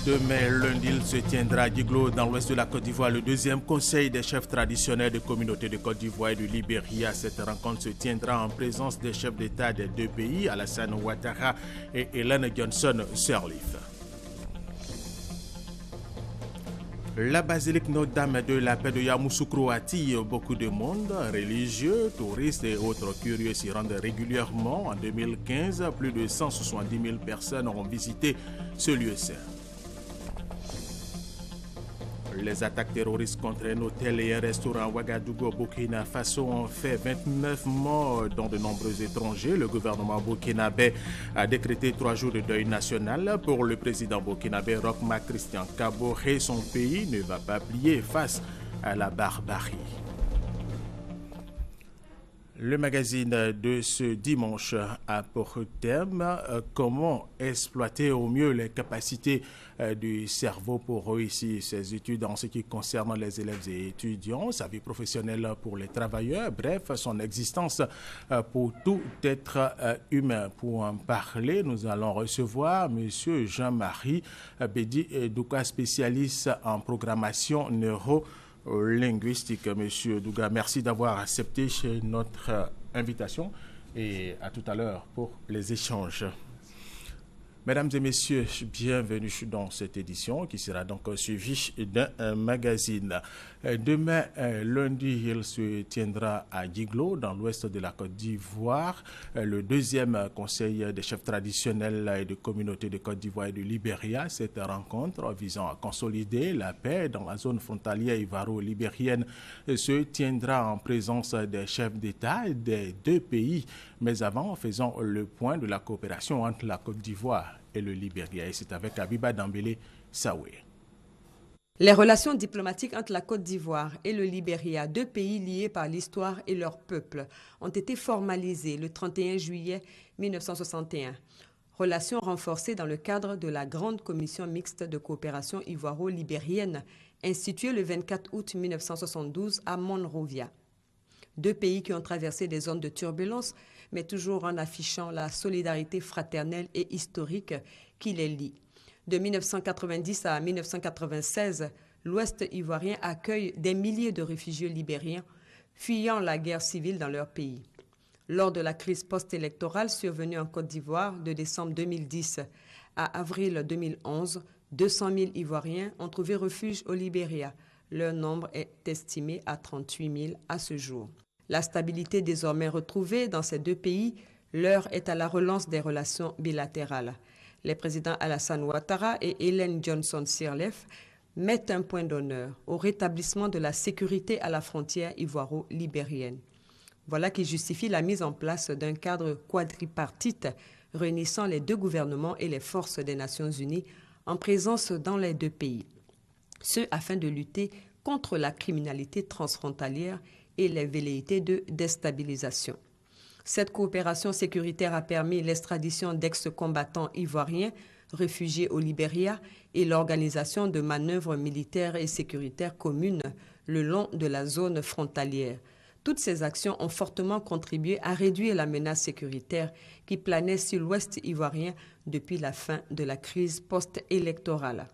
Demain, lundi, il se tiendra à Djiglo, dans l'ouest de la Côte d'Ivoire, le deuxième conseil des chefs traditionnels des communautés de Côte d'Ivoire et du Libéria. Cette rencontre se tiendra en présence des chefs d'État des deux pays, Alassane Ouattara et Ellen Johnson Sirleaf. La basilique Notre-Dame de la Paix de Yamoussoukro attire beaucoup de monde, religieux, touristes et autres curieux s'y rendent régulièrement. En 2015, plus de 170 000 personnes ont visité ce lieu saint. Les attaques terroristes contre un hôtel et un restaurant à Ouagadougou au Burkina Faso ont fait 29 morts, dont de nombreux étrangers. Le gouvernement burkinabé a décrété 3 jours de deuil national pour le président burkinabé Roch-Marc Christian Kaboré. Son pays ne va pas plier face à la barbarie. Le magazine de ce dimanche a pour thème comment exploiter au mieux les capacités du cerveau pour réussir ses études en ce qui concerne les élèves et étudiants, sa vie professionnelle pour les travailleurs, bref, son existence pour tout être humain. Pour en parler, nous allons recevoir M. Jean-Marie Bédi Douka, spécialiste en programmation neuro-linguistique. Monsieur Douga, merci d'avoir accepté notre invitation et à tout à l'heure pour les échanges. Mesdames et messieurs, bienvenue dans cette édition qui sera donc suivie d'un magazine. Demain, lundi, il se tiendra à Djiglo, dans l'ouest de la Côte d'Ivoire, le deuxième conseil des chefs traditionnels et de communautés de Côte d'Ivoire et du Libéria. Cette rencontre visant à consolider la paix dans la zone frontalière ivaro-libérienne se tiendra en présence des chefs d'État des deux pays. Mais avant, faisons le point de la coopération entre la Côte d'Ivoire et le Libéria. Et c'est avec Abiba Dambélé Saoué. Les relations diplomatiques entre la Côte d'Ivoire et le Libéria, deux pays liés par l'histoire et leur peuple, ont été formalisées le 31 juillet 1961. Relations renforcées dans le cadre de la Grande Commission mixte de coopération ivoiro-libérienne, instituée le 24 août 1972 à Monrovia. Deux pays qui ont traversé des zones de turbulence, mais toujours en affichant la solidarité fraternelle et historique qui les lie. De 1990 à 1996, l'Ouest ivoirien accueille des milliers de réfugiés libériens fuyant la guerre civile dans leur pays. Lors de la crise post-électorale survenue en Côte d'Ivoire de décembre 2010 à avril 2011, 200 000 Ivoiriens ont trouvé refuge au Libéria. Leur nombre est estimé à 38 000 à ce jour. La stabilité désormais retrouvée dans ces deux pays, l'heure est à la relance des relations bilatérales. Les présidents Alassane Ouattara et Ellen Johnson Sirleaf mettent un point d'honneur au rétablissement de la sécurité à la frontière ivoiro-libérienne. Voilà qui justifie la mise en place d'un cadre quadripartite réunissant les deux gouvernements et les forces des Nations Unies en présence dans les deux pays. Ce afin de lutter contre la criminalité transfrontalière et les velléités de déstabilisation. Cette coopération sécuritaire a permis l'extradition d'ex-combattants ivoiriens réfugiés au Libéria et l'organisation de manœuvres militaires et sécuritaires communes le long de la zone frontalière. Toutes ces actions ont fortement contribué à réduire la menace sécuritaire qui planait sur l'Ouest ivoirien depuis la fin de la crise post-électorale.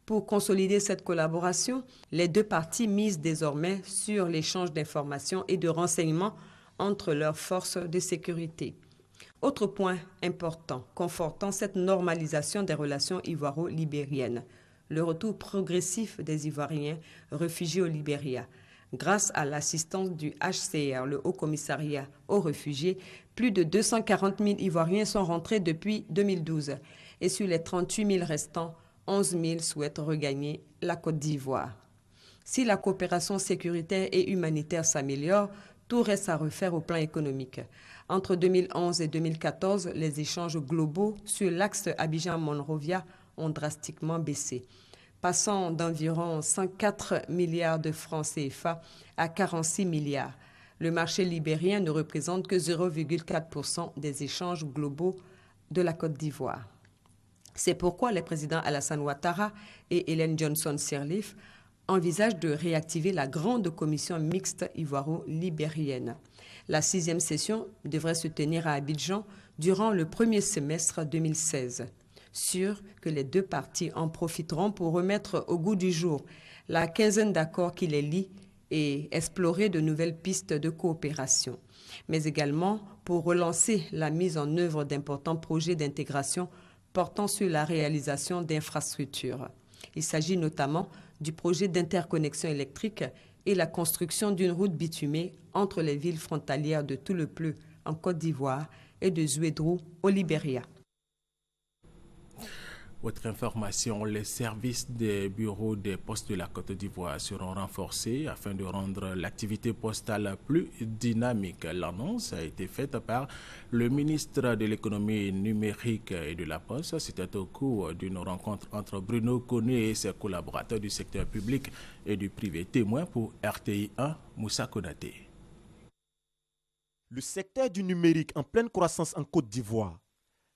Pour consolider cette collaboration, les deux parties misent désormais sur l'échange d'informations et de renseignements entre leurs forces de sécurité. Autre point important, confortant cette normalisation des relations ivoiro-libériennes, le retour progressif des Ivoiriens réfugiés au Libéria. Grâce à l'assistance du HCR, le Haut Commissariat aux réfugiés, plus de 240 000 Ivoiriens sont rentrés depuis 2012 et sur les 38 000 restants, 11 000 souhaitent regagner la Côte d'Ivoire. Si la coopération sécuritaire et humanitaire s'améliore, tout reste à refaire au plan économique. Entre 2011 et 2014, les échanges globaux sur l'axe Abidjan-Monrovia ont drastiquement baissé, passant d'environ 104 milliards de francs CFA à 46 milliards. Le marché libérien ne représente que 0,4% des échanges globaux de la Côte d'Ivoire. C'est pourquoi les présidents Alassane Ouattara et Ellen Johnson Sirleaf envisagent de réactiver la Grande Commission mixte ivoiro-libérienne. La 6e session devrait se tenir à Abidjan durant le premier semestre 2016. sûr que les deux parties en profiteront pour remettre au goût du jour la quinzaine d'accords qui les lient et explorer de nouvelles pistes de coopération, mais également pour relancer la mise en œuvre d'importants projets d'intégration portant sur la réalisation d'infrastructures. Il s'agit notamment du projet d'interconnexion électrique et la construction d'une route bitumée entre les villes frontalières de Toulepleu en Côte d'Ivoire et de Zouédrou au Libéria. Autre information, les services des bureaux des postes de la Côte d'Ivoire seront renforcés afin de rendre l'activité postale plus dynamique. L'annonce a été faite par le ministre de l'économie numérique et de la Poste. C'était au cours d'une rencontre entre Bruno Koné et ses collaborateurs du secteur public et du privé. Témoin pour RTI 1, Moussa Konaté. Le secteur du numérique en pleine croissance en Côte d'Ivoire.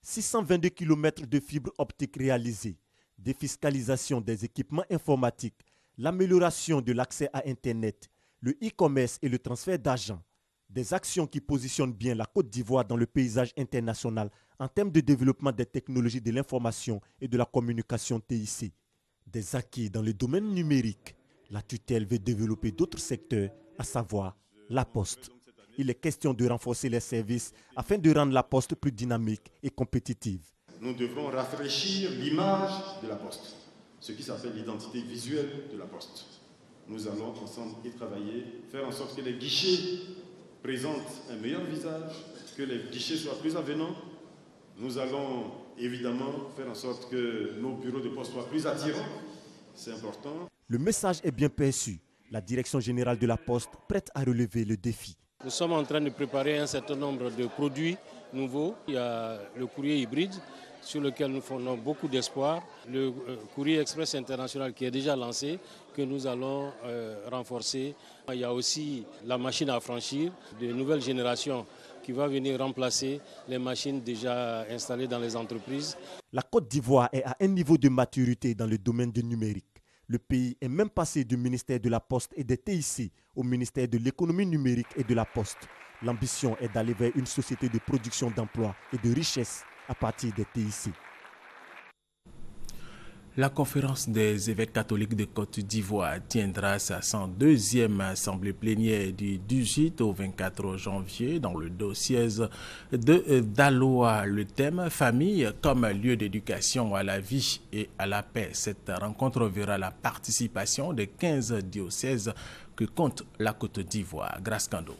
622 km de fibres optiques réalisées, défiscalisation des équipements informatiques, l'amélioration de l'accès à Internet, le e-commerce et le transfert d'argent. Des actions qui positionnent bien la Côte d'Ivoire dans le paysage international en termes de développement des technologies de l'information et de la communication TIC. Des acquis dans le domaine numérique. La tutelle veut développer d'autres secteurs, à savoir la Poste. Il est question de renforcer les services afin de rendre la Poste plus dynamique et compétitive. Nous devrons rafraîchir l'image de la Poste, ce qui s'appelle l'identité visuelle de la Poste. Nous allons ensemble y travailler, faire en sorte que les guichets présentent un meilleur visage, que les guichets soient plus avenants. Nous allons évidemment faire en sorte que nos bureaux de poste soient plus attirants. C'est important. Le message est bien perçu. La direction générale de la Poste prête à relever le défi. Nous sommes en train de préparer un certain nombre de produits nouveaux. Il y a le courrier hybride sur lequel nous fondons beaucoup d'espoir. Le courrier express international qui est déjà lancé, que nous allons renforcer. Il y a aussi la machine à franchir de nouvelle génération qui va venir remplacer les machines déjà installées dans les entreprises. La Côte d'Ivoire est à un niveau de maturité dans le domaine du numérique. Le pays est même passé du ministère de la Poste et des TIC au ministère de l'économie numérique et de la Poste. L'ambition est d'aller vers une société de production d'emplois et de richesses à partir des TIC. La conférence des évêques catholiques de Côte d'Ivoire tiendra sa 102e assemblée plénière du 18 au 24 janvier dans le diocèse de Daloa. Le thème « Famille comme lieu d'éducation à la vie et à la paix ». Cette rencontre verra la participation des 15 diocèses que compte la Côte d'Ivoire. Grâce Kando.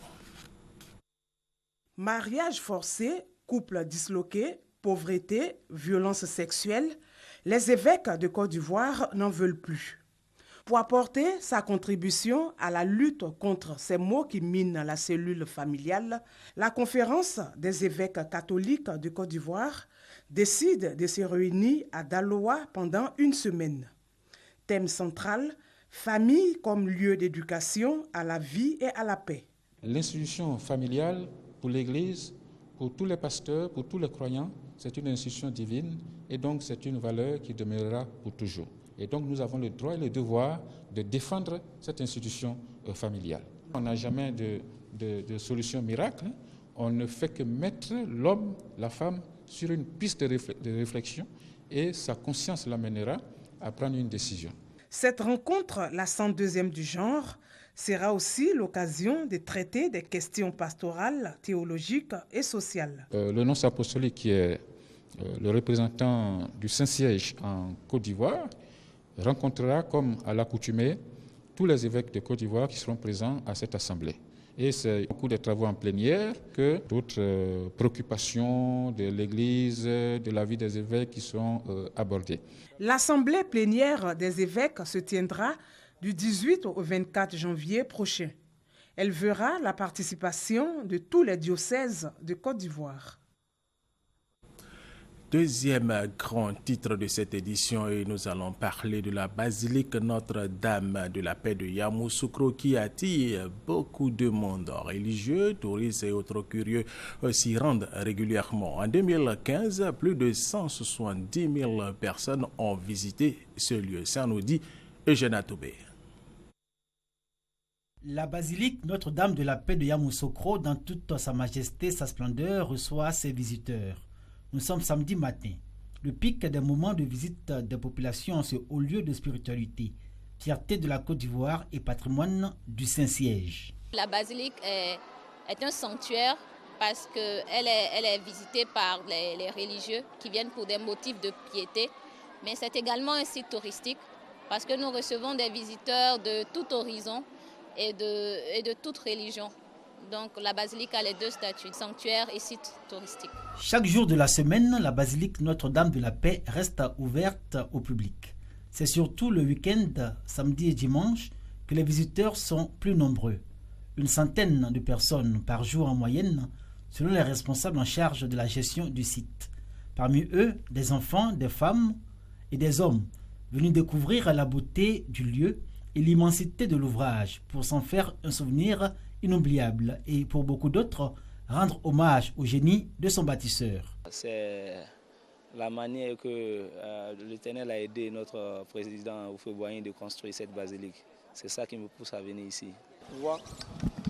Mariage forcé, couple disloqué, pauvreté, violence sexuelle, les évêques de Côte d'Ivoire n'en veulent plus. Pour apporter sa contribution à la lutte contre ces maux qui minent la cellule familiale, la conférence des évêques catholiques de Côte d'Ivoire décide de se réunir à Daloa pendant une semaine. Thème central, famille comme lieu d'éducation à la vie et à la paix. L'institution familiale pour l'Église, pour tous les pasteurs, pour tous les croyants, c'est une institution divine et donc c'est une valeur qui demeurera pour toujours. Et donc nous avons le droit et le devoir de défendre cette institution familiale. On n'a jamais de solution miracle. On ne fait que mettre l'homme, la femme sur une piste de réflexion et sa conscience l'amènera à prendre une décision. Cette rencontre, la 102e du genre, sera aussi l'occasion de traiter des questions pastorales, théologiques et sociales. Le nonce apostolique qui est le représentant du Saint-Siège en Côte d'Ivoire rencontrera, comme à l'accoutumée, tous les évêques de Côte d'Ivoire qui seront présents à cette assemblée. Et c'est beaucoup de travaux en plénière que d'autres préoccupations de l'Église, de la vie des évêques qui seront abordées. L'assemblée plénière des évêques se tiendra du 18 au 24 janvier prochain. Elle verra la participation de tous les diocèses de Côte d'Ivoire. Deuxième grand titre de cette édition et nous allons parler de la basilique Notre-Dame de la Paix de Yamoussoukro qui attire beaucoup de monde. Religieux, touristes et autres curieux s'y rendent régulièrement. En 2015, plus de 170 000 personnes ont visité ce lieu. Ça nous dit Eugène Atoubé. La basilique Notre-Dame de la Paix de Yamoussoukro, dans toute sa majesté, sa splendeur, reçoit ses visiteurs. Nous sommes samedi matin. Le pic des moments de visite des populations en ce haut lieu de spiritualité, fierté de la Côte d'Ivoire et patrimoine du Saint-Siège. La basilique est un sanctuaire parce qu'elle est visitée par les religieux qui viennent pour des motifs de piété, mais c'est également un site touristique parce que nous recevons des visiteurs de tout horizon et de toute religion. Donc la basilique a les deux statuts, sanctuaire et site touristique. Chaque jour de la semaine, la basilique Notre-Dame de la Paix reste ouverte au public. C'est surtout le week-end, samedi et dimanche, que les visiteurs sont plus nombreux. Une centaine de personnes par jour en moyenne, selon les responsables en charge de la gestion du site. Parmi eux, des enfants, des femmes et des hommes venus découvrir la beauté du lieu et l'immensité de l'ouvrage pour s'en faire un souvenir inoubliable et pour beaucoup d'autres, rendre hommage au génie de son bâtisseur. C'est la manière que l'Éternel a aidé notre président Houphouët-Boigny de construire cette basilique. C'est ça qui me pousse à venir ici. Voir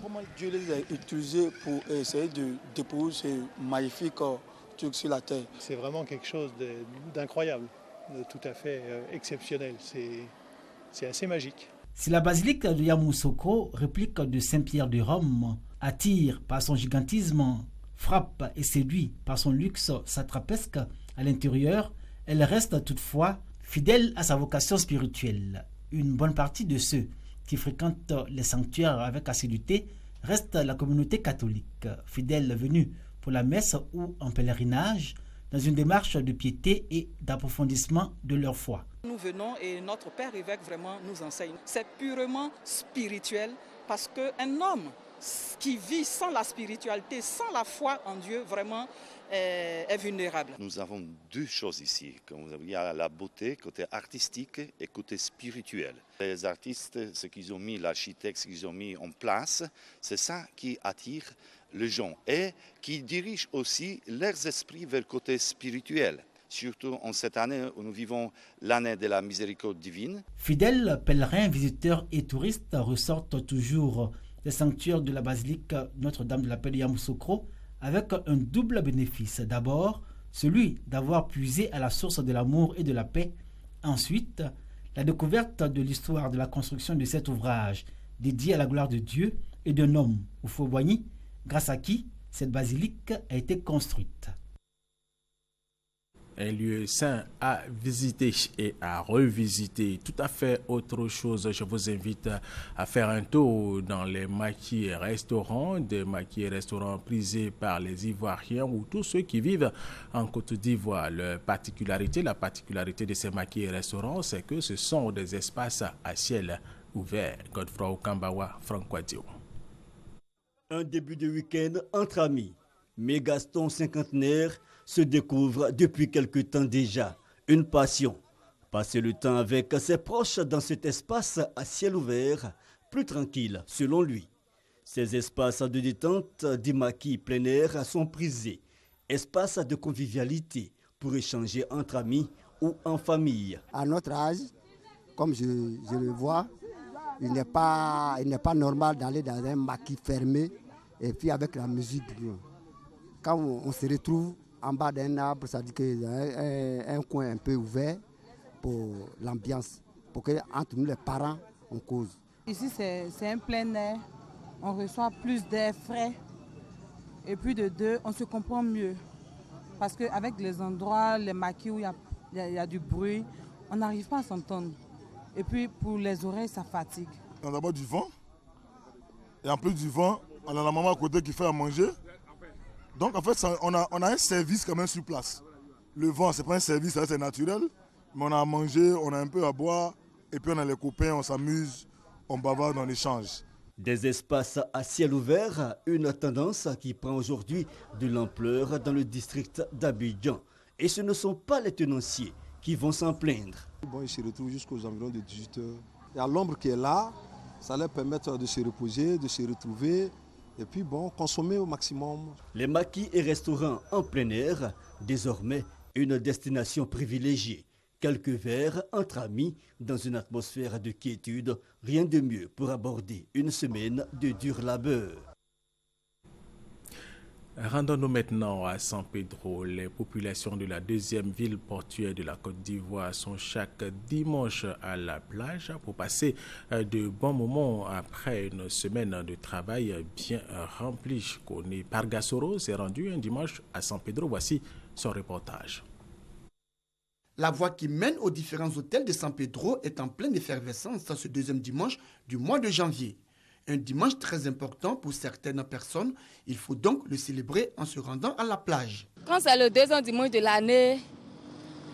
comment Dieu les a utilisés pour essayer de déposer ces magnifiques trucs sur la terre. C'est vraiment quelque chose d'incroyable, de tout à fait exceptionnel. C'est assez magique. Si la basilique de Yamoussoukro, réplique de Saint-Pierre de Rome, attire par son gigantisme, frappe et séduit par son luxe satrapesque à l'intérieur, elle reste toutefois fidèle à sa vocation spirituelle. Une bonne partie de ceux qui fréquentent les sanctuaires avec assiduité reste la communauté catholique, fidèle venue pour la messe ou en pèlerinage, dans une démarche de piété et d'approfondissement de leur foi. Nous venons et notre Père évêque vraiment nous enseigne. C'est purement spirituel parce qu'un homme qui vit sans la spiritualité, sans la foi en Dieu, vraiment est vulnérable. Nous avons deux choses ici. Il y a la beauté, côté artistique et côté spirituel. Les artistes, ce qu'ils ont mis, l'architecte, ce qu'ils ont mis en place, c'est ça qui attire les gens et qui dirige aussi leurs esprits vers le côté spirituel. Surtout en cette année où nous vivons l'année de la miséricorde divine. Fidèles, pèlerins, visiteurs et touristes ressortent toujours des sanctuaires de la basilique Notre-Dame de la Paix de Yamoussoukro avec un double bénéfice. D'abord, celui d'avoir puisé à la source de l'amour et de la paix. Ensuite, la découverte de l'histoire de la construction de cet ouvrage dédié à la gloire de Dieu et d'un homme, Houphouët-Boigny, grâce à qui cette basilique a été construite. Un lieu saint à visiter et à revisiter. Tout à fait autre chose. Je vous invite à faire un tour dans les maquis et restaurants, des maquis et restaurants prisés par les Ivoiriens ou tous ceux qui vivent en Côte d'Ivoire. La particularité de ces maquis et restaurants, c'est que ce sont des espaces à ciel ouvert. Godefroy Okambawa, Franck Wadio. Un début de week-end entre amis. Mais Gaston, cinquantenaire, se découvre depuis quelque temps déjà une passion. Passer le temps avec ses proches dans cet espace à ciel ouvert, plus tranquille selon lui. Ces espaces de détente, des maquis plein air sont prisés. Espaces de convivialité pour échanger entre amis ou en famille. À notre âge, comme je le vois, il n'est pas normal d'aller dans un maquis fermé et puis avec la musique. Quand on se retrouve en bas d'un arbre, ça dit qu'il y a un coin un peu ouvert pour l'ambiance, pour que entre nous les parents, on cause. Ici c'est un plein air, on reçoit plus d'air frais et plus de deux, on se comprend mieux. Parce qu'avec les endroits, les maquis où il y a du bruit, on n'arrive pas à s'entendre. Et puis pour les oreilles, ça fatigue. On a d'abord du vent, et en plus du vent, on a la maman à côté qui fait à manger. Donc en fait, on a un service quand même sur place. Le vent, ce n'est pas un service, c'est naturel. Mais on a à manger, on a un peu à boire. Et puis on a les copains, on s'amuse, on bavarde, on échange. Des espaces à ciel ouvert, une tendance qui prend aujourd'hui de l'ampleur dans le district d'Abidjan. Et ce ne sont pas les tenanciers qui vont s'en plaindre. Bon, ils se retrouvent jusqu'aux environs de 18 h. Il y a l'ombre qui est là, ça leur permet de se reposer, de se retrouver. Et puis bon, consommer au maximum. Les maquis et restaurants en plein air, désormais une destination privilégiée. Quelques verres entre amis dans une atmosphère de quiétude, rien de mieux pour aborder une semaine de dur labeur. Rendons-nous maintenant à San Pedro. Les populations de la deuxième ville portuaire de la Côte d'Ivoire sont chaque dimanche à la plage pour passer de bons moments après une semaine de travail bien remplie. Kone Pargasoro s'est rendu un dimanche à San Pedro. Voici son reportage. La voie qui mène aux différents hôtels de San Pedro est en pleine effervescence ce deuxième dimanche du mois de janvier. Un dimanche très important pour certaines personnes. Il faut donc le célébrer en se rendant à la plage. Quand c'est le deuxième dimanche de l'année,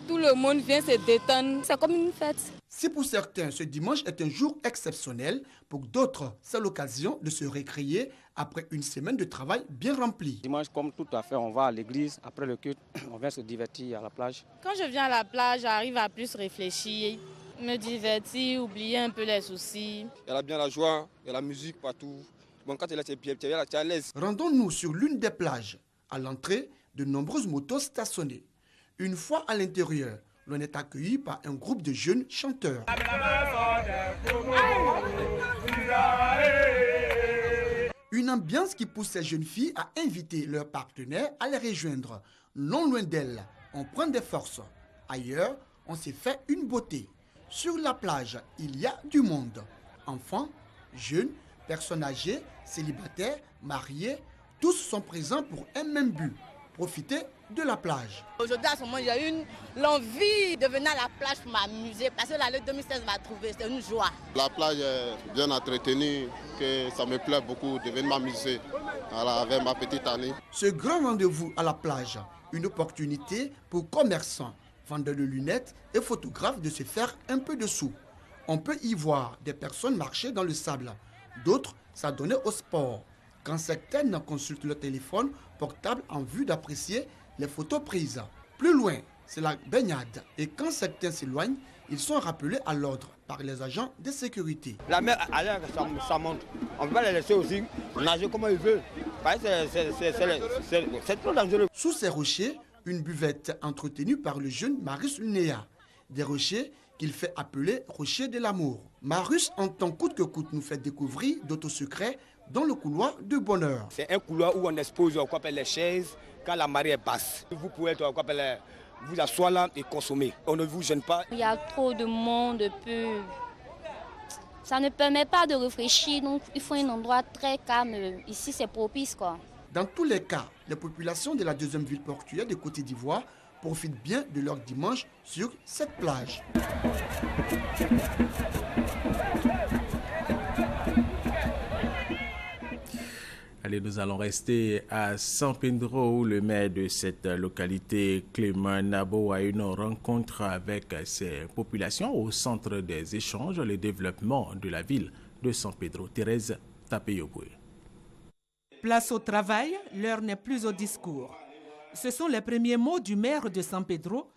tout le monde vient se détendre. C'est comme une fête. Si pour certains, ce dimanche est un jour exceptionnel, pour d'autres, c'est l'occasion de se récréer après une semaine de travail bien remplie. Dimanche, comme tout à fait, on va à l'église. Après le culte, on vient se divertir à la plage. Quand je viens à la plage, j'arrive à plus réfléchir, me divertir, oublier un peu les soucis. Il y a bien la joie, il y a la musique partout. Bon, quand tu es à l'aise. Rendons-nous sur l'une des plages. À l'entrée, de nombreuses motos stationnées. Une fois à l'intérieur, l'on est accueilli par un groupe de jeunes chanteurs. Une ambiance qui pousse ces jeunes filles à inviter leurs partenaires à les rejoindre. Non loin d'elles, on prend des forces. Ailleurs, on s'est fait une beauté. Sur la plage, il y a du monde. Enfants, jeunes, personnes âgées, célibataires, mariés, tous sont présents pour un même but. Profiter de la plage. Aujourd'hui, à ce moment, j'ai eu l'envie de venir à la plage pour m'amuser parce que l'année 2016 m'a trouvé, c'était une joie. La plage est bien entretenue, que ça me plaît beaucoup de venir m'amuser avec ma petite Annie. Ce grand rendez-vous à la plage, une opportunité pour commerçants, vendeurs de lunettes et photographes de se faire un peu de sous. On peut y voir des personnes marcher dans le sable, d'autres s'adonner au sport. Quand certaines consultent le téléphone portable en vue d'apprécier les photos prises. Plus loin, c'est la baignade. Et quand certains s'éloignent, ils sont rappelés à l'ordre par les agents de sécurité. La mer, ça monte. On va les laisser aussi nager comme ils veulent. C'est trop dangereux. Sous ces rochers, une buvette entretenue par le jeune Marius Lunéa. Des rochers qu'il fait appeler rochers de l'amour. Marius entend coûte que coûte nous fait découvrir d'autres secrets dans le couloir de bonheur. C'est un couloir où on expose les chaises quand la marée est basse. Vous pouvez vous asseoir là et consommer. On ne vous gêne pas. Il y a trop de monde, ça ne permet pas de réfléchir, donc il faut un endroit très calme. Ici, c'est propice, quoi. Dans tous les cas, les populations de la deuxième ville portuaire de Côte d'Ivoire profitent bien de leur dimanche sur cette plage. Allez, nous allons rester à San Pedro où le maire de cette localité, Clément Nabo, a une rencontre avec ses populations au centre des échanges, le développement de la ville de San Pedro. Thérèse Tapeyoboué. Place au travail, l'heure n'est plus au discours. Ce sont les premiers mots du maire de San Pedro,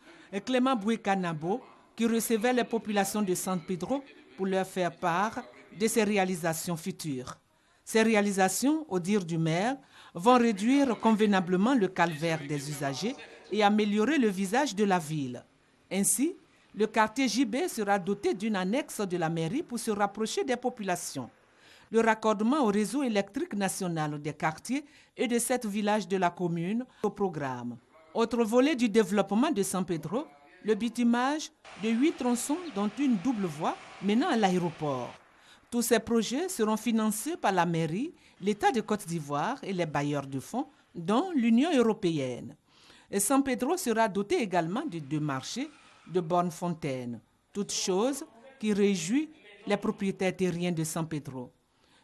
Clément Bouékanabo, qui recevait les populations de San Pedro pour leur faire part de ses réalisations futures. Ces réalisations, au dire du maire, vont réduire convenablement le calvaire des usagers et améliorer le visage de la ville. Ainsi, le quartier JB sera doté d'une annexe de la mairie pour se rapprocher des populations. Le raccordement au réseau électrique national des quartiers et de 7 villages de la commune au programme. Autre volet du développement de San Pedro, le bitumage de 8 tronçons dont une double voie menant à l'aéroport. Tous ces projets seront financés par la mairie, l'État de Côte d'Ivoire et les bailleurs de fonds, dont l'Union européenne. Et San Pedro sera doté également de 2 marchés de bornes-fontaines, toute chose qui réjouit les propriétaires terriens de San Pedro.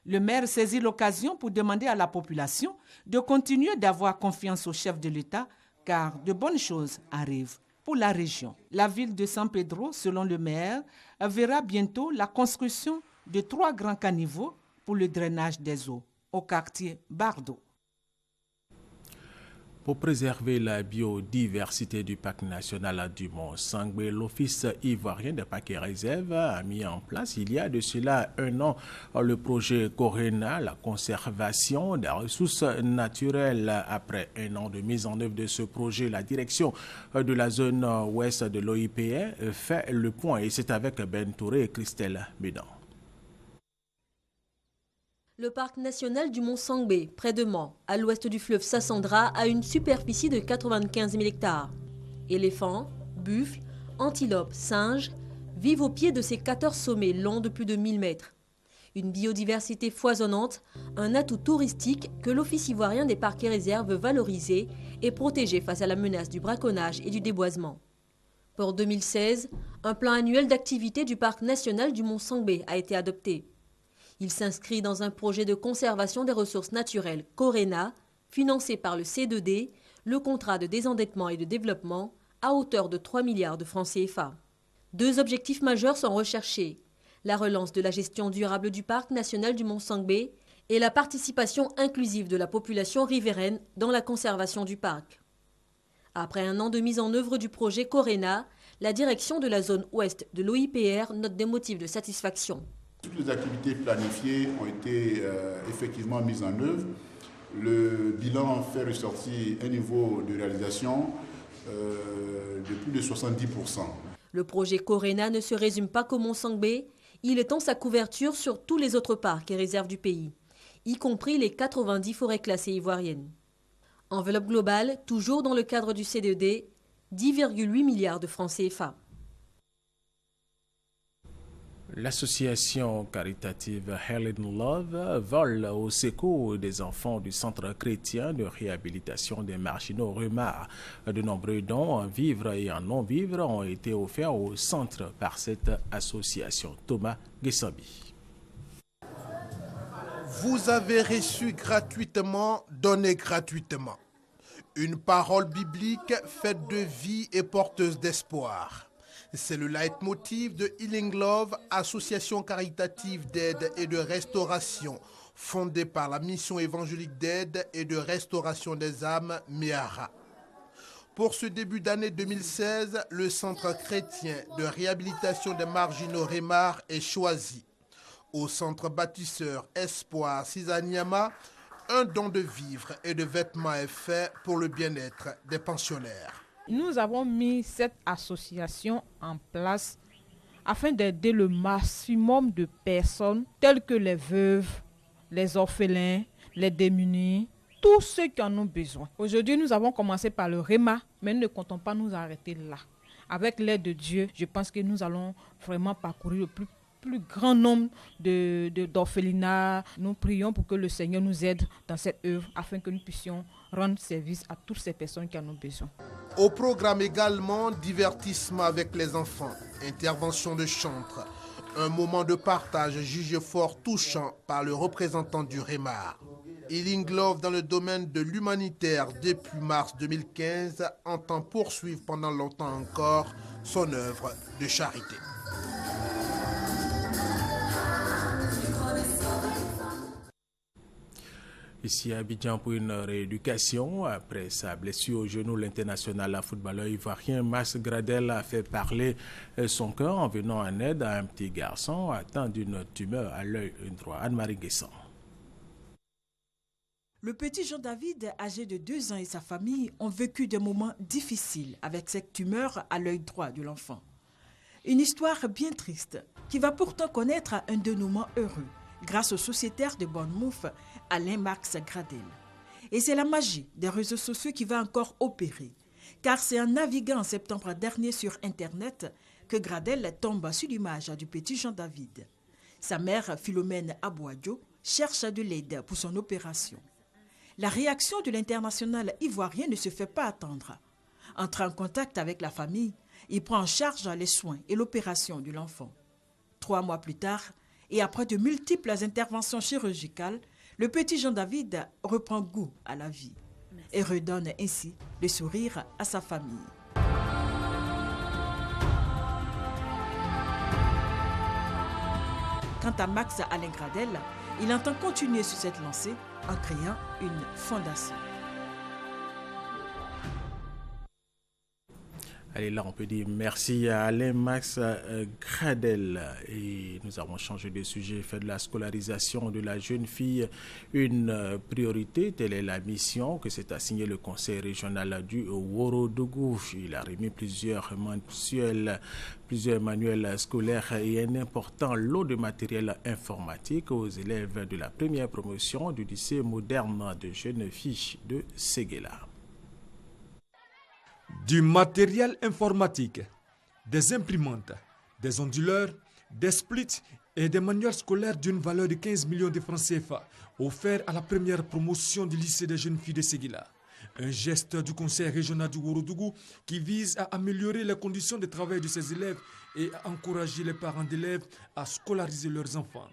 Le maire saisit l'occasion pour demander à la population de continuer d'avoir confiance au chef de l'État, car de bonnes choses arrivent pour la région. La ville de San Pedro, selon le maire, verra bientôt la construction de 3 grands caniveaux pour le drainage des eaux au quartier Bardo. Pour préserver la biodiversité du parc national du Mont-Sangbé, l'Office ivoirien des parcs et réserves a mis en place il y a de cela 1 an le projet Corena, la conservation des ressources naturelles. Après 1 an de mise en œuvre de ce projet, la direction de la zone ouest de l'OIPE fait le point et c'est avec Ben Touré et Christelle Bédan. Le parc national du Mont Sangbé, près de Mans, à l'ouest du fleuve Sassandra, a une superficie de 95 000 hectares. Éléphants, buffles, antilopes, singes vivent au pied de ces 14 sommets longs de plus de 1000 mètres. Une biodiversité foisonnante, un atout touristique que l'Office ivoirien des parcs et réserves veut valoriser et protéger face à la menace du braconnage et du déboisement. Pour 2016, un plan annuel d'activité du parc national du Mont Sangbé a été adopté. Il s'inscrit dans un projet de conservation des ressources naturelles CORENA, financé par le C2D, le contrat de désendettement et de développement, à hauteur de 3 milliards de francs CFA. 2 objectifs majeurs sont recherchés: la relance de la gestion durable du parc national du Mont Sangbé et la participation inclusive de la population riveraine dans la conservation du parc. Après un an de mise en œuvre du projet CORENA, la direction de la zone ouest de l'OIPR note des motifs de satisfaction. Toutes les activités planifiées ont été effectivement mises en œuvre. Le bilan fait ressortir un niveau de réalisation de plus de 70%. Le projet CORENA ne se résume pas qu'au Mont Sangbé, il étend sa couverture sur tous les autres parcs et réserves du pays, y compris les 90 forêts classées ivoiriennes. Enveloppe globale, toujours dans le cadre du C2D, 10,8 milliards de francs CFA. L'association caritative Hell in Love vole au secours des enfants du centre chrétien de réhabilitation des marginaux Remar. De nombreux dons en vivres et en non-vivres ont été offerts au centre par cette association. Thomas Gessambi. Vous avez reçu gratuitement, donné gratuitement. Une parole biblique faite de vie et porteuse d'espoir. C'est le leitmotiv de Healing Love, association caritative d'aide et de restauration, fondée par la mission évangélique d'aide et de restauration des âmes, MEARA. Pour ce début d'année 2016, le centre chrétien de réhabilitation des marginaux Remar est choisi. Au centre bâtisseur Espoir Cisaniama, un don de vivres et de vêtements est fait pour le bien-être des pensionnaires. Nous avons mis cette association en place afin d'aider le maximum de personnes telles que les veuves, les orphelins, les démunis, tous ceux qui en ont besoin. Aujourd'hui, nous avons commencé par le REMA, mais nous ne comptons pas nous arrêter là. Avec l'aide de Dieu, je pense que nous allons vraiment parcourir le plus grand nombre d'orphelinats. Nous prions pour que le Seigneur nous aide dans cette œuvre afin que nous puissions rendre service à toutes ces personnes qui en ont besoin. Au programme également, divertissement avec les enfants, intervention de chantre, un moment de partage jugé fort touchant par le représentant du Remar. Healing Love, dans le domaine de l'humanitaire depuis mars 2015, entend poursuivre pendant longtemps encore son œuvre de charité. Ici à Abidjan pour une rééducation. Après sa blessure au genou, l'international footballeur ivoirien Max Gradel a fait parler son cœur en venant en aide à un petit garçon atteint d'une tumeur à l'œil droit. Anne-Marie Guesson. Le petit Jean-David, âgé de 2 ans, et sa famille ont vécu des moments difficiles avec cette tumeur à l'œil droit de l'enfant. Une histoire bien triste qui va pourtant connaître un dénouement heureux grâce au sociétaire de Bournemouth, Alain Max Gradel. Et c'est la magie des réseaux sociaux qui va encore opérer, car c'est en naviguant en septembre dernier sur Internet que Gradel tombe sur l'image du petit Jean-David. Sa mère, Philomène Abouadio, cherche de l'aide pour son opération. La réaction de l'international ivoirien ne se fait pas attendre. Entre en contact avec la famille, il prend en charge les soins et l'opération de l'enfant. 3 mois plus tard, et après de multiples interventions chirurgicales, le petit Jean-David reprend goût à la vie et redonne ainsi le sourire à sa famille. Quant à Max Alain Gradel, il entend continuer sur cette lancée en créant une fondation. Allez, là, on peut dire merci à Alain Max Gradel. Et nous avons changé de sujet, fait de la scolarisation de la jeune fille une priorité. Telle est la mission que s'est assignée le conseil régional du Ouorodougou. Il a remis plusieurs manuels scolaires et un important lot de matériel informatique aux élèves de la première promotion du lycée moderne de jeunes filles de Séguéla. Du matériel informatique, des imprimantes, des onduleurs, des splits et des manuels scolaires d'une valeur de 15 millions de francs CFA offerts à la première promotion du lycée des jeunes filles de Séguéla. Un geste du conseil régional du Ouorodougou qui vise à améliorer les conditions de travail de ses élèves et à encourager les parents d'élèves à scolariser leurs enfants.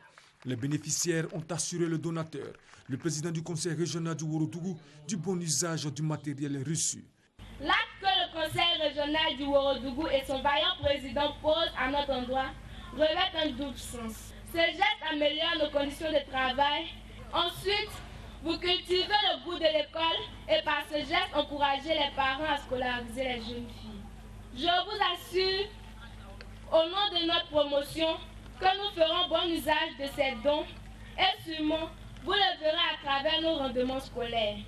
Les bénéficiaires ont assuré le donateur, le président du conseil régional du Ouorodougou, du bon usage du matériel reçu. L'acte que le conseil régional du Ouorodougou et son vaillant président posent à notre endroit revêt un double sens. Ce geste améliore nos conditions de travail. Ensuite, vous cultivez le goût de l'école et par ce geste, encouragez les parents à scolariser les jeunes filles. Je vous assure, au nom de notre promotion, que nous ferons bon usage de ces dons et sûrement, vous le verrez à travers nos rendements scolaires.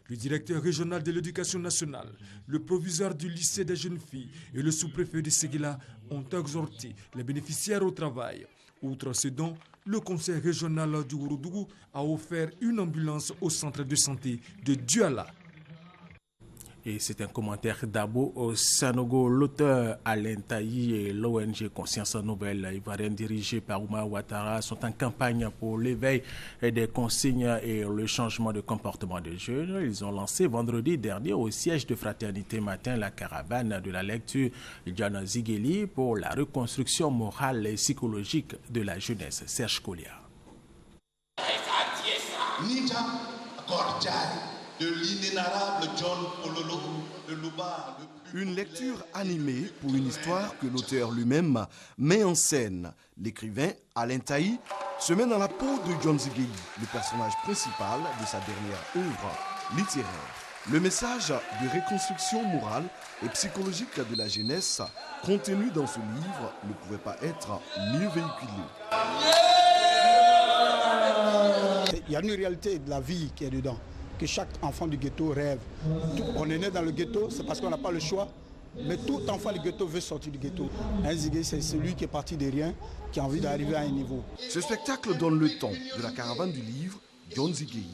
Le directeur régional de l'éducation nationale, le proviseur du lycée des jeunes filles et le sous-préfet de Séguéla ont exhorté les bénéficiaires au travail. Outre ce don, le conseil régional du Ouorodougou a offert une ambulance au centre de santé de Duala. Et c'est un commentaire d'Abo Sanogo, l'auteur Alain Taï et l'ONG Conscience Nouvelle ivoirienne dirigée par Oumar Ouattara sont en campagne pour l'éveil des consignes et le changement de comportement des jeunes. Ils ont lancé vendredi dernier au siège de Fraternité Matin la caravane de la lecture John Zigueli pour la reconstruction morale et psychologique de la jeunesse. Serge Kolia. De l'inénarrable John Pololo de Luba. Une lecture animée pour une histoire que l'auteur lui-même met en scène. L'écrivain Alain Taï se met dans la peau de John Zigueli, le personnage principal de sa dernière œuvre littéraire. Le message de reconstruction morale et psychologique de la jeunesse contenu dans ce livre ne pouvait pas être mieux véhiculé. Il y a une réalité de la vie qui est dedans, que chaque enfant du ghetto rêve. On est né dans le ghetto, c'est parce qu'on n'a pas le choix. Mais tout enfant du ghetto veut sortir du ghetto. Un Zigueli, c'est celui qui est parti de rien, qui a envie d'arriver à un niveau. Ce spectacle donne le ton de la caravane du livre John Zigueli.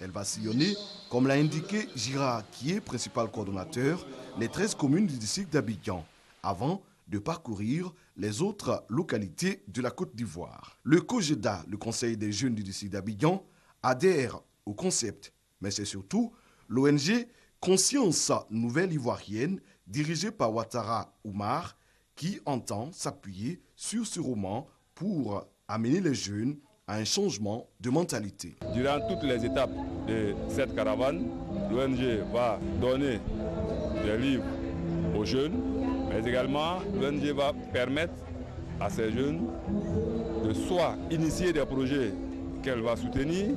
Elle va sillonner, comme l'a indiqué Gira, qui est principal coordonnateur, les 13 communes du district d'Abidjan, avant de parcourir les autres localités de la Côte d'Ivoire. Le COGEDA, le Conseil des jeunes du district d'Abidjan, adhère au concept, mais c'est surtout l'ONG Conscience Nouvelle Ivoirienne, dirigée par Ouattara Oumar, qui entend s'appuyer sur ce roman pour amener les jeunes à un changement de mentalité. Durant toutes les étapes de cette caravane, l'ONG va donner des livres aux jeunes, mais également l'ONG va permettre à ces jeunes de soit initier des projets qu'elle va soutenir,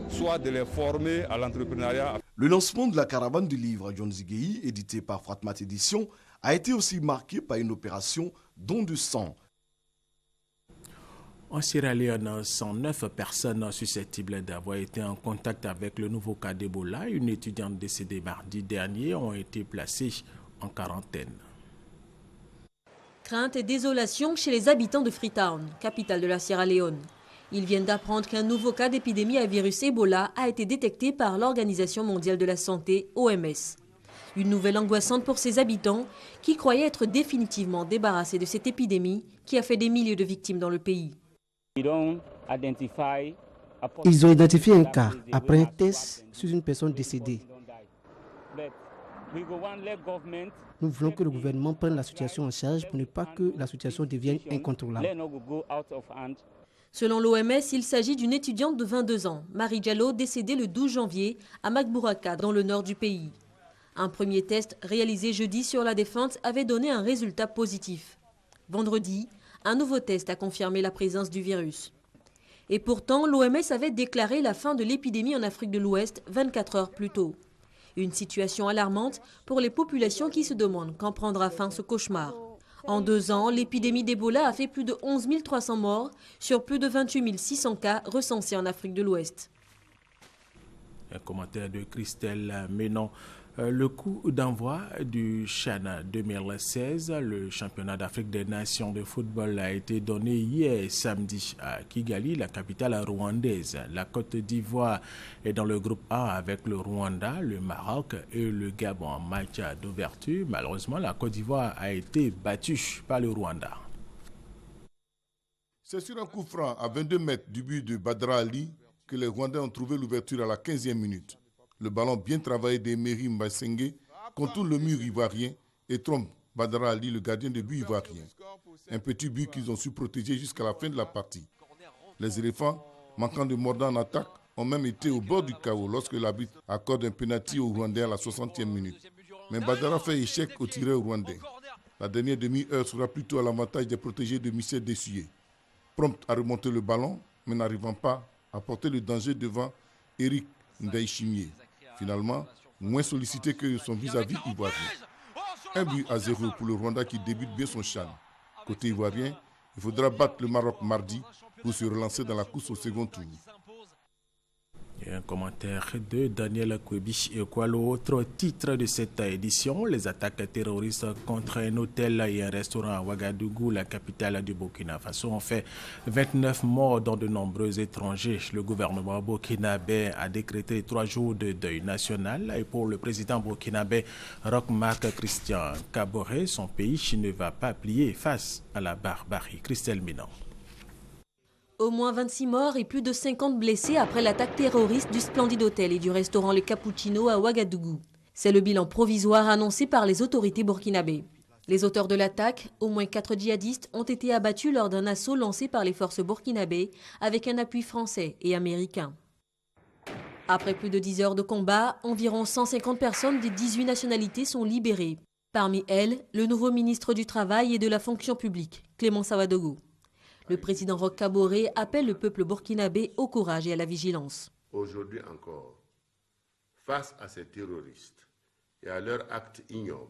soit de les former à l'entrepreneuriat. Le lancement de la caravane du livre John Zigueli, édité par Fratmat Édition, a été aussi marqué par une opération don de sang. En Sierra Leone, 109 personnes susceptibles d'avoir été en contact avec le nouveau cas d'Ebola, une étudiante décédée mardi dernier, ont été placées en quarantaine. Crainte et désolation chez les habitants de Freetown, capitale de la Sierra Leone. Ils viennent d'apprendre qu'un nouveau cas d'épidémie à virus Ebola a été détecté par l'Organisation mondiale de la santé, OMS. Une nouvelle angoissante pour ces habitants qui croyaient être définitivement débarrassés de cette épidémie qui a fait des milliers de victimes dans le pays. Ils ont identifié un cas après un test sur une personne décédée. Nous voulons que le gouvernement prenne la situation en charge pour ne pas que la situation devienne incontrôlable. Selon l'OMS, il s'agit d'une étudiante de 22 ans, Marie Diallo, décédée le 12 janvier à Magbouraka, dans le nord du pays. Un premier test réalisé jeudi sur la Défense avait donné un résultat positif. Vendredi, un nouveau test a confirmé la présence du virus. Et pourtant, l'OMS avait déclaré la fin de l'épidémie en Afrique de l'Ouest 24 heures plus tôt. Une situation alarmante pour les populations qui se demandent quand prendra fin ce cauchemar. En 2 ans, l'épidémie d'Ebola a fait plus de 11 300 morts sur plus de 28 600 cas recensés en Afrique de l'Ouest. Un commentaire de Christelle Ménon. Le coup d'envoi du CHAN 2016, le championnat d'Afrique des nations de football, a été donné hier samedi à Kigali, la capitale rwandaise. La Côte d'Ivoire est dans le groupe A avec le Rwanda, le Maroc et le Gabon. En match d'ouverture, malheureusement, la Côte d'Ivoire a été battue par le Rwanda. C'est sur un coup franc à 22 mètres du but de Badra Ali que les Rwandais ont trouvé l'ouverture à la 15e minute. Le ballon bien travaillé d'Emery Mbasenge contourne le mur ivoirien et trompe Badra Ali, le gardien de but ivoirien. Un petit but qu'ils ont su protéger jusqu'à la fin de la partie. Les éléphants, manquant de mordant en attaque, ont même été au bord du chaos lorsque l'arbitre accorde un penalty au Rwandais à la 60e minute. Mais Badra fait échec au tireur rwandais. La dernière demi-heure sera plutôt à l'avantage des protégés de Michel Dessuyé. Prompt à remonter le ballon, mais n'arrivant pas à porter le danger devant Eric Ndaïchimier. Finalement, moins sollicité que son vis-à-vis ivoirien. 1-0 pour le Rwanda qui débute bien son CHAN. Côté ivoirien, il faudra battre le Maroc mardi pour se relancer dans la course au second tour. Et un commentaire de Daniel Kwebi. Et quoi l'autre titre de cette édition? Les attaques terroristes contre un hôtel et un restaurant à Ouagadougou, la capitale du Burkina Faso, ont fait 29 morts dont de nombreux étrangers. Le gouvernement burkinabé a décrété 3 jours de deuil national. Et pour le président burkinabé Roch-Marc Christian Kaboré, son pays ne va pas plier face à la barbarie. Christelle Minan. Au moins 26 morts et plus de 50 blessés après l'attaque terroriste du splendide hôtel et du restaurant Le Cappuccino à Ouagadougou. C'est le bilan provisoire annoncé par les autorités burkinabées. Les auteurs de l'attaque, au moins 4 djihadistes, ont été abattus lors d'un assaut lancé par les forces burkinabées avec un appui français et américain. Après plus de 10 heures de combat, environ 150 personnes des 18 nationalités sont libérées. Parmi elles, le nouveau ministre du Travail et de la Fonction publique, Clément Sawadogo. Le président Roch Kaboré appelle le peuple burkinabé au courage et à la vigilance. Aujourd'hui encore, face à ces terroristes et à leurs actes ignobles,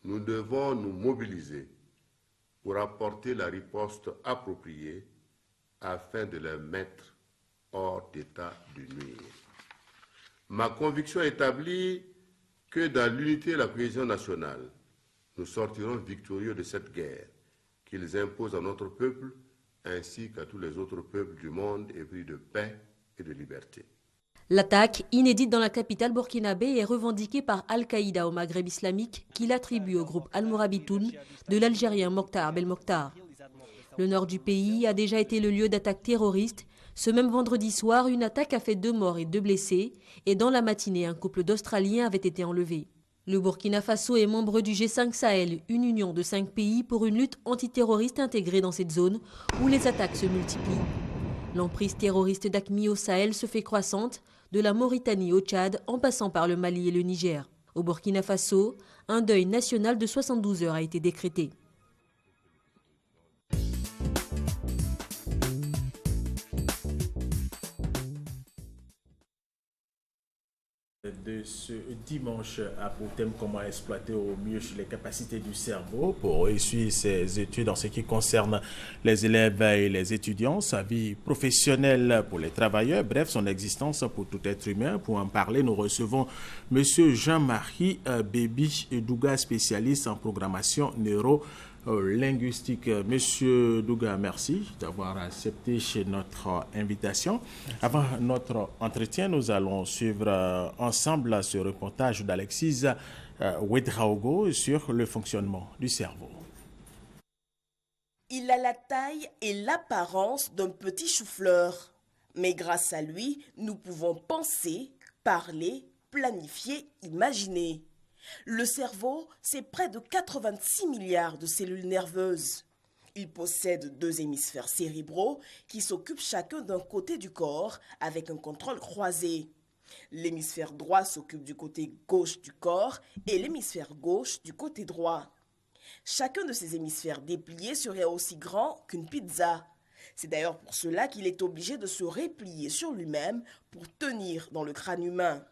nous devons nous mobiliser pour apporter la riposte appropriée afin de les mettre hors d'état de nuire. Ma conviction établie que dans l'unité et la cohésion nationale, nous sortirons victorieux de cette guerre qu'ils imposent à notre peuple ainsi qu'à tous les autres peuples du monde épris de paix et de liberté. L'attaque, inédite dans la capitale burkinabé, est revendiquée par Al-Qaïda au Maghreb islamique, qui l'attribue au groupe Al-Mourabitoun de l'Algérien Mokhtar Belmokhtar. Le nord du pays a déjà été le lieu d'attaques terroristes. Ce même vendredi soir, une attaque a fait 2 morts et 2 blessés, et dans la matinée, un couple d'Australiens avait été enlevé. Le Burkina Faso est membre du G5 Sahel, une union de 5 pays pour une lutte antiterroriste intégrée dans cette zone où les attaques se multiplient. L'emprise terroriste d'AQMI au Sahel se fait croissante, de la Mauritanie au Tchad en passant par le Mali et le Niger. Au Burkina Faso, un deuil national de 72 heures a été décrété. De ce dimanche a pour thème comment exploiter au mieux les capacités du cerveau pour réussir ses études en ce qui concerne les élèves et les étudiants, sa vie professionnelle pour les travailleurs, bref, son existence pour tout être humain. Pour en parler, nous recevons M. Jean-Marie Bébi Douga, spécialiste en programmation neuro-linguistique. Monsieur Douga, merci d'avoir accepté notre invitation. Avant notre entretien, nous allons suivre ensemble ce reportage d'Alexis Ouedraogo sur le fonctionnement du cerveau. Il a la taille et l'apparence d'un petit chou-fleur. Mais grâce à lui, nous pouvons penser, parler, planifier, imaginer. Le cerveau, c'est près de 86 milliards de cellules nerveuses. Il possède 2 hémisphères cérébraux qui s'occupent chacun d'un côté du corps avec un contrôle croisé. L'hémisphère droit s'occupe du côté gauche du corps et l'hémisphère gauche du côté droit. Chacun de ces hémisphères dépliés serait aussi grand qu'une pizza. C'est d'ailleurs pour cela qu'il est obligé de se replier sur lui-même pour tenir dans le crâne humain.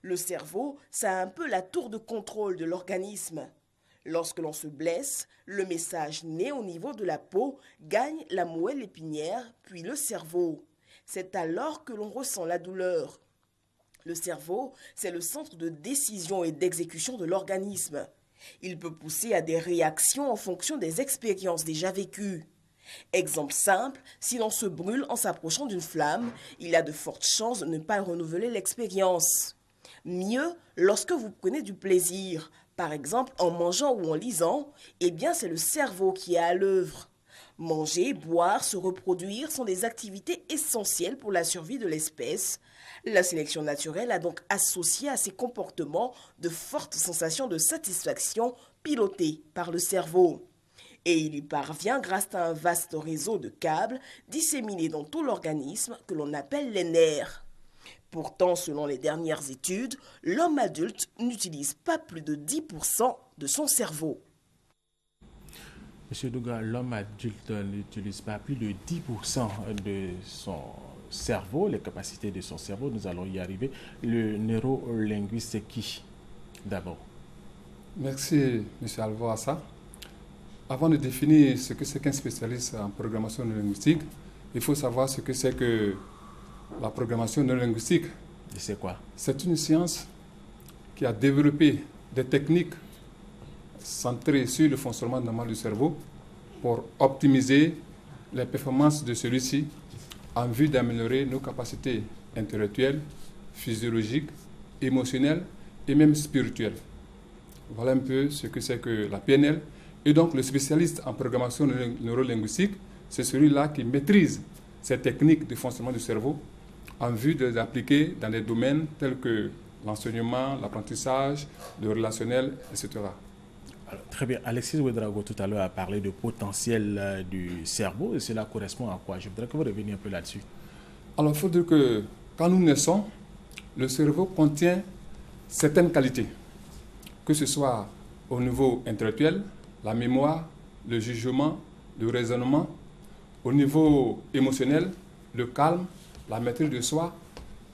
Le cerveau, c'est un peu la tour de contrôle de l'organisme. Lorsque l'on se blesse, le message né au niveau de la peau gagne la moelle épinière, puis le cerveau. C'est alors que l'on ressent la douleur. Le cerveau, c'est le centre de décision et d'exécution de l'organisme. Il peut pousser à des réactions en fonction des expériences déjà vécues. Exemple simple, si l'on se brûle en s'approchant d'une flamme, il y a de fortes chances de ne pas renouveler l'expérience. Mieux, lorsque vous prenez du plaisir, par exemple en mangeant ou en lisant, eh bien c'est le cerveau qui est à l'œuvre. Manger, boire, se reproduire sont des activités essentielles pour la survie de l'espèce. La sélection naturelle a donc associé à ces comportements de fortes sensations de satisfaction pilotées par le cerveau. Et il y parvient grâce à un vaste réseau de câbles disséminés dans tout l'organisme que l'on appelle les nerfs. Pourtant, selon les dernières études, l'homme adulte n'utilise pas plus de 10% de son cerveau. Monsieur Douga, l'homme adulte n'utilise pas plus de 10% de son cerveau, les capacités de son cerveau. Nous allons y arriver. Le neurolinguiste, c'est qui d'abord? Merci, M. Alvo Assa. Avant de définir ce que c'est qu'un spécialiste en programmation neurolinguistique, il faut savoir ce que c'est que la programmation neurolinguistique. Et c'est quoi? C'est une science qui a développé des techniques centrées sur le fonctionnement normal du cerveau pour optimiser les performances de celui-ci en vue d'améliorer nos capacités intellectuelles, physiologiques, émotionnelles et même spirituelles. Voilà un peu ce que c'est que la PNL. Et donc, le spécialiste en programmation neurolinguistique, c'est celui-là qui maîtrise ces techniques de fonctionnement du cerveau en vue de les appliquer dans des domaines tels que l'enseignement, l'apprentissage, le relationnel, etc. Alors, très bien. Alexis Ouedraogo, tout à l'heure, a parlé de potentiel du cerveau. Et cela correspond à quoi? Je voudrais que vous reveniez un peu là-dessus. Alors, il faut dire que quand nous naissons, le cerveau contient certaines qualités, que ce soit au niveau intellectuel, la mémoire, le jugement, le raisonnement, au niveau émotionnel, le calme, la maîtrise de soi,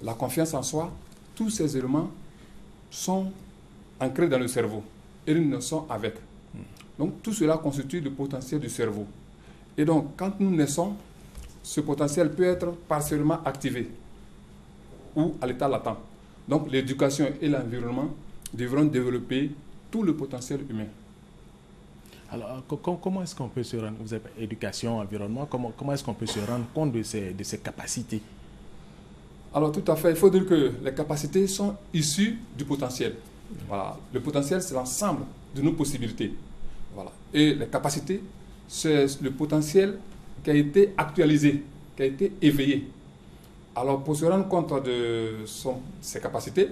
la confiance en soi. Tous ces éléments sont ancrés dans le cerveau et nous naissons avec. Donc tout cela constitue le potentiel du cerveau. Et donc quand nous naissons, ce potentiel peut être partiellement activé ou à l'état latent. Donc l'éducation et l'environnement devront développer tout le potentiel humain. Alors, comment est-ce qu'on peut se rendre, vous avez éducation, environnement, comment est-ce qu'on peut se rendre compte de ces capacités? Alors, tout à fait, il faut dire que les capacités sont issues du potentiel. Voilà. Le potentiel, c'est l'ensemble de nos possibilités. Voilà. Et les capacités, c'est le potentiel qui a été actualisé, qui a été éveillé. Alors, pour se rendre compte de ces capacités,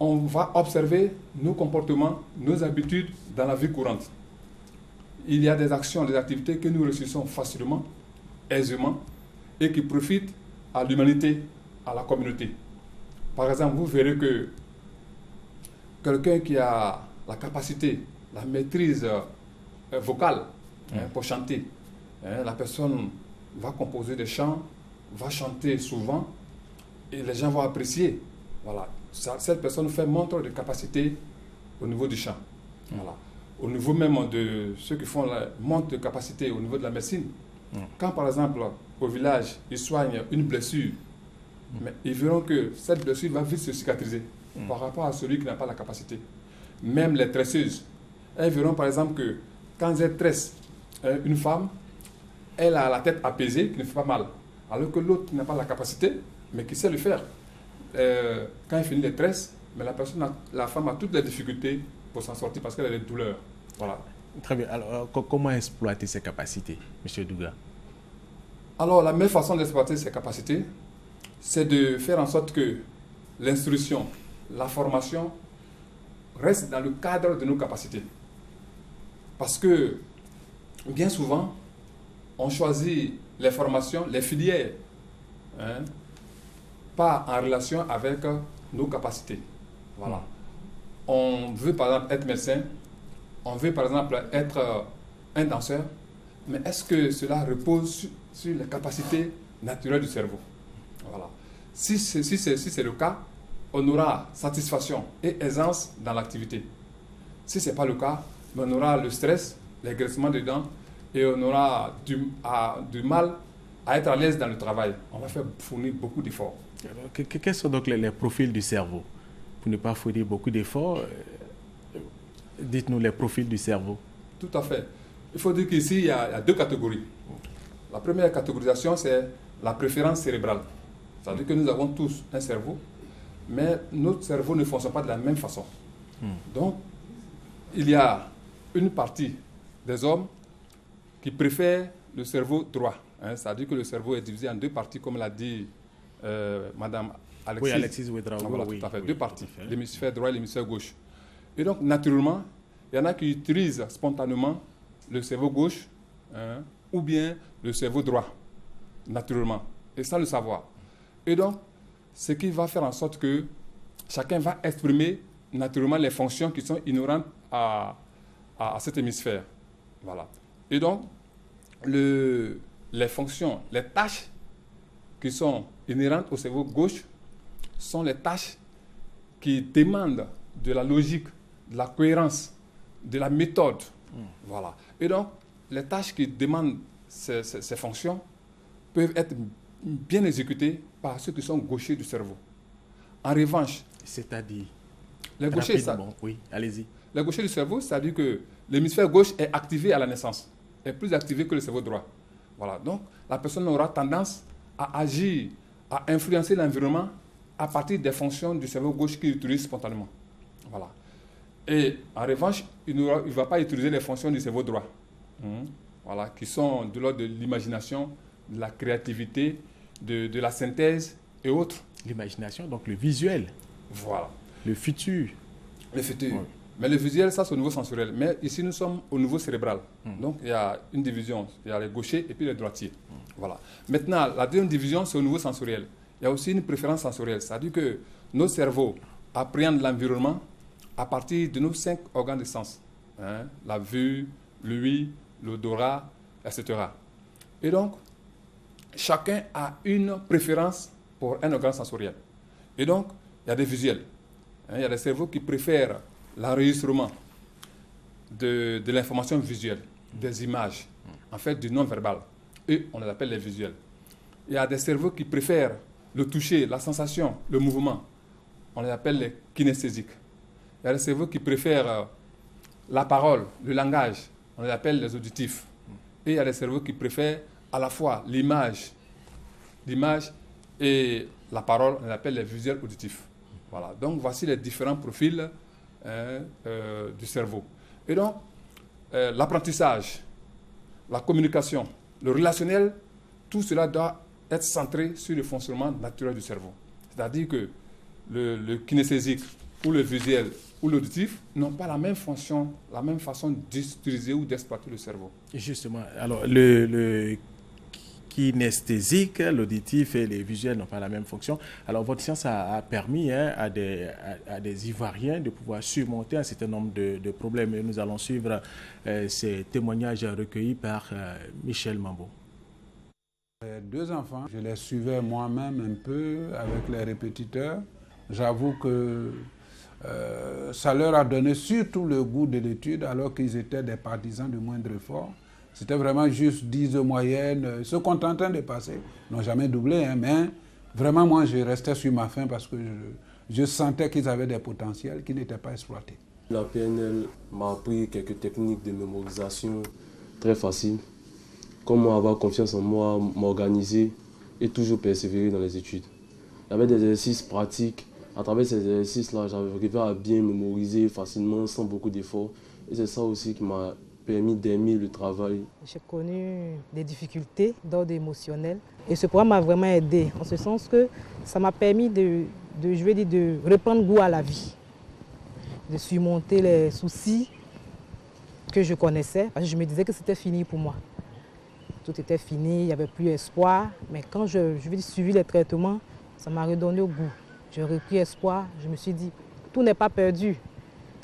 on va observer nos comportements, nos habitudes dans la vie courante. Il y a des actions, des activités que nous réussissons facilement, aisément, et qui profitent à l'humanité, à la communauté. Par exemple, vous verrez que quelqu'un qui a la capacité, la maîtrise vocale pour chanter, la personne va composer des chants, va chanter souvent, et les gens vont apprécier. Voilà. Cette personne fait montre de capacité au niveau du chant. Voilà. Au niveau même de ceux qui font la montre de capacité au niveau de la médecine. Quand par exemple au village ils soignent une blessure, mais ils verront que cette blessure va vite se cicatriser par rapport à celui qui n'a pas la capacité. Même les tresseuses, elles verront par exemple que quand elles tressent une femme, elle a la tête apaisée qui ne fait pas mal, alors que l'autre qui n'a pas la capacité mais qui sait le faire. Quand il finit les tresses, mais la femme a toutes les difficultés pour s'en sortir parce qu'elle a des douleurs. Voilà. Très bien. Alors, comment exploiter ces capacités, M. Douga? Alors, la meilleure façon d'exploiter ces capacités, c'est de faire en sorte que l'instruction, la formation reste dans le cadre de nos capacités. Parce que, bien souvent, on choisit les formations, les filières, pas en relation avec nos capacités. Voilà. On veut par exemple être médecin, on veut par exemple être un danseur, mais est-ce que cela repose sur les capacités naturelles du cerveau? Voilà. Si c'est le cas, on aura satisfaction et aisance dans l'activité. Si ce n'est pas le cas, on aura le stress, l'aigrissement des dents et on aura du mal à être à l'aise dans le travail. On va faire fournir beaucoup d'efforts. Quels sont donc les profils du cerveau? Pour ne pas fournir beaucoup d'efforts, dites-nous les profils du cerveau. Tout à fait. Il faut dire qu'ici, il y a deux catégories. La première catégorisation, c'est la préférence cérébrale. C'est-à-dire que nous avons tous un cerveau, mais notre cerveau ne fonctionne pas de la même façon. Donc, il y a une partie des hommes qui préfèrent le cerveau droit. C'est-à-dire que le cerveau est divisé en deux parties, comme l'a dit Madame Alexis. Oui, Alexis Ouedraogo. Voilà, oui, tout à fait. Oui, deux parties, l'hémisphère droit et l'hémisphère gauche. Et donc, naturellement, il y en a qui utilisent spontanément le cerveau gauche ou bien le cerveau droit, naturellement, et sans le savoir. Et donc, ce qui va faire en sorte que chacun va exprimer naturellement les fonctions qui sont inhérentes à cet hémisphère. Voilà. Et donc, les fonctions, les tâches qui sont inhérentes au cerveau gauche sont les tâches qui demandent de la logique, de la cohérence, de la méthode. Voilà. Et donc, les tâches qui demandent ces fonctions peuvent être bien exécutées par ceux qui sont gauchers du cerveau. En revanche, c'est-à-dire les gauchers, oui, allez-y. Les gauchers du cerveau, c'est-à-dire que l'hémisphère gauche est activé à la naissance, est plus activé que le cerveau droit. Voilà. Donc, la personne aura tendance à agir, à influencer l'environnement à partir des fonctions du cerveau gauche qu'il utilise spontanément. Voilà. Et en revanche, il ne va pas utiliser les fonctions du cerveau droit, voilà, qui sont de l'ordre de l'imagination, de la créativité, de la synthèse et autres. L'imagination, donc le visuel. Voilà. Le futur. Le futur. Oui. Mais le visuel, ça, c'est au niveau sensoriel. Mais ici, nous sommes au niveau cérébral. Donc, il y a une division. Il y a les gauchers et puis les droitiers. Voilà. Maintenant, la deuxième division, c'est au niveau sensoriel. Il y a aussi une préférence sensorielle. C'est-à-dire que nos cerveaux appréhendent l'environnement à partir de nos 5 organes de sens. La vue, l'ouïe, l'odorat, etc. Et donc, chacun a une préférence pour un organe sensoriel. Et donc, il y a des visuels. Il y a des cerveaux qui préfèrent l'enregistrement de l'information visuelle, des images, en fait du non-verbal. Et on les appelle les visuels. Il y a des cerveaux qui préfèrent le toucher, la sensation, le mouvement. On les appelle les kinesthésiques. Il y a des cerveaux qui préfèrent la parole, le langage. On les appelle les auditifs. Et il y a des cerveaux qui préfèrent à la fois l'image et la parole. On les appelle les visuels auditifs. Voilà. Donc, voici les différents profils du cerveau. Et donc, l'apprentissage, la communication, le relationnel, tout cela doit être centré sur le fonctionnement naturel du cerveau. C'est-à-dire que le kinesthésique ou le visuel ou l'auditif n'ont pas la même fonction, la même façon d'utiliser ou d'exploiter le cerveau. Justement, alors le kinesthésique, l'auditif et les visuels n'ont pas la même fonction. Alors votre science a permis à des Ivoiriens de pouvoir surmonter un certain nombre de problèmes. Et nous allons suivre ces témoignages recueillis par Michel Mambo. Deux enfants, je les suivais moi-même un peu avec les répétiteurs. J'avoue que ça leur a donné surtout le goût de l'étude alors qu'ils étaient des partisans de moindre effort. C'était vraiment juste 10 de moyenne, se contentant de passer. Ils n'ont jamais doublé, mais vraiment moi je restais sur ma faim parce que je sentais qu'ils avaient des potentiels qui n'étaient pas exploités. La PNL m'a appris quelques techniques de mémorisation très faciles. Comment avoir confiance en moi, m'organiser et toujours persévérer dans les études. Il y avait des exercices pratiques. À travers ces exercices-là, j'arrivais à bien mémoriser facilement, sans beaucoup d'efforts. Et c'est ça aussi qui m'a permis d'aimer le travail. J'ai connu des difficultés d'ordre émotionnel. Et ce programme m'a vraiment aidé, en ce sens que ça m'a permis de reprendre goût à la vie, de surmonter les soucis que je connaissais, parce que je me disais que c'était fini pour moi. Tout était fini, il n'y avait plus espoir. Mais quand je suivi les traitements, ça m'a redonné au goût. J'ai repris espoir, je me suis dit, tout n'est pas perdu.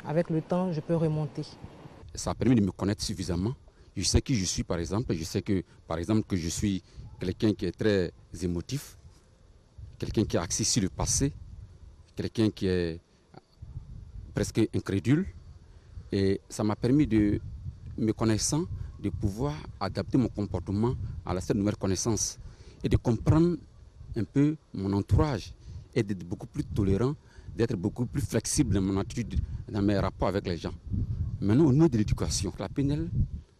Avec le temps, je peux remonter. Ça a permis de me connaître suffisamment. Je sais qui je suis, par exemple. Je sais que, par exemple, que je suis quelqu'un qui est très émotif, quelqu'un qui est axé sur le passé, quelqu'un qui est presque incrédule. Et ça m'a permis, de me connaissant, de pouvoir adapter mon comportement à cette nouvelle connaissance et de comprendre un peu mon entourage et d'être beaucoup plus tolérant, d'être beaucoup plus flexible dans mon attitude, dans mes rapports avec les gens. Maintenant, au niveau de l'éducation, la PNL,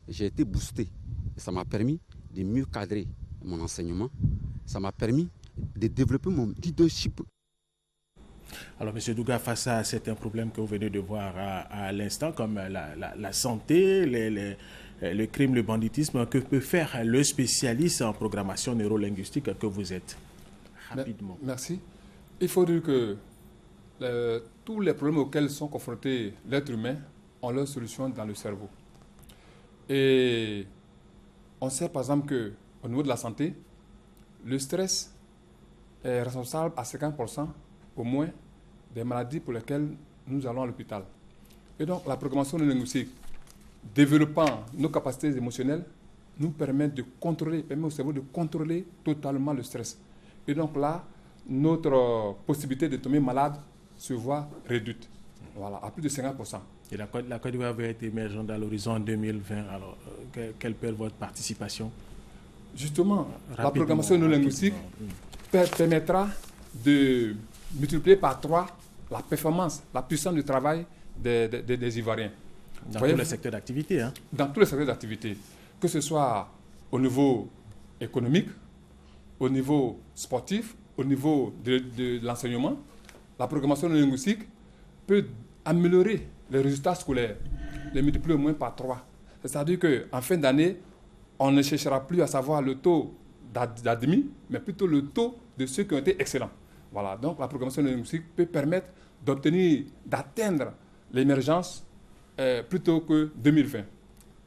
j'ai été boosté. Et ça m'a permis de mieux cadrer mon enseignement. Ça m'a permis de développer mon leadership. Alors, M. Douga, face à certains problèmes que vous venez de voir à l'instant, comme la santé, le crime, le banditisme, que peut faire le spécialiste en programmation neurolinguistique que vous êtes? Rapidement. Merci. Il faut dire que tous les problèmes auxquels sont confrontés l'être humain ont leur solution dans le cerveau. Et on sait par exemple qu'au niveau de la santé, le stress est responsable à 50% au moins des maladies pour lesquelles nous allons à l'hôpital. Et donc la programmation neurolinguistique, développant nos capacités émotionnelles, nous permet de contrôler, permet au cerveau de contrôler totalement le stress. Et donc là, notre possibilité de tomber malade se voit réduite. Voilà, à plus de 50%. Et la Côte d'Ivoire va être émergente à l'horizon 2020. Alors, quelle peut être votre participation? Justement, la programmation neurolinguistique permettra de multiplier par 3 la performance, la puissance du travail des Ivoiriens. Dans tous les secteurs d'activité, hein? Dans tous les secteurs d'activité. Que ce soit au niveau économique, au niveau sportif, au niveau de l'enseignement, la programmation linguistique peut améliorer les résultats scolaires, les multiplier au moins par 3. C'est-à-dire qu'en fin d'année, on ne cherchera plus à savoir le taux d'admis, mais plutôt le taux de ceux qui ont été excellents. Voilà, donc la programmation linguistique peut permettre d'atteindre l'émergence plutôt que 2020.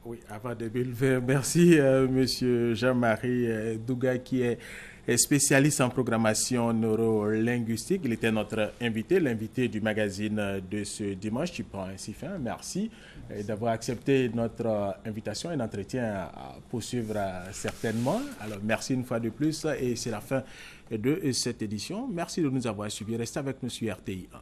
Oui, avant 2020. Merci, Monsieur Jean-Marie Douga, qui est spécialiste en programmation neurolinguistique. Il était notre invité, l'invité du magazine de ce dimanche. Tu prends ainsi fin. Merci d'avoir accepté notre invitation et l'entretien à poursuivre certainement. Alors, merci une fois de plus et c'est la fin de cette édition. Merci de nous avoir suivis. Restez avec nous sur RTI 1.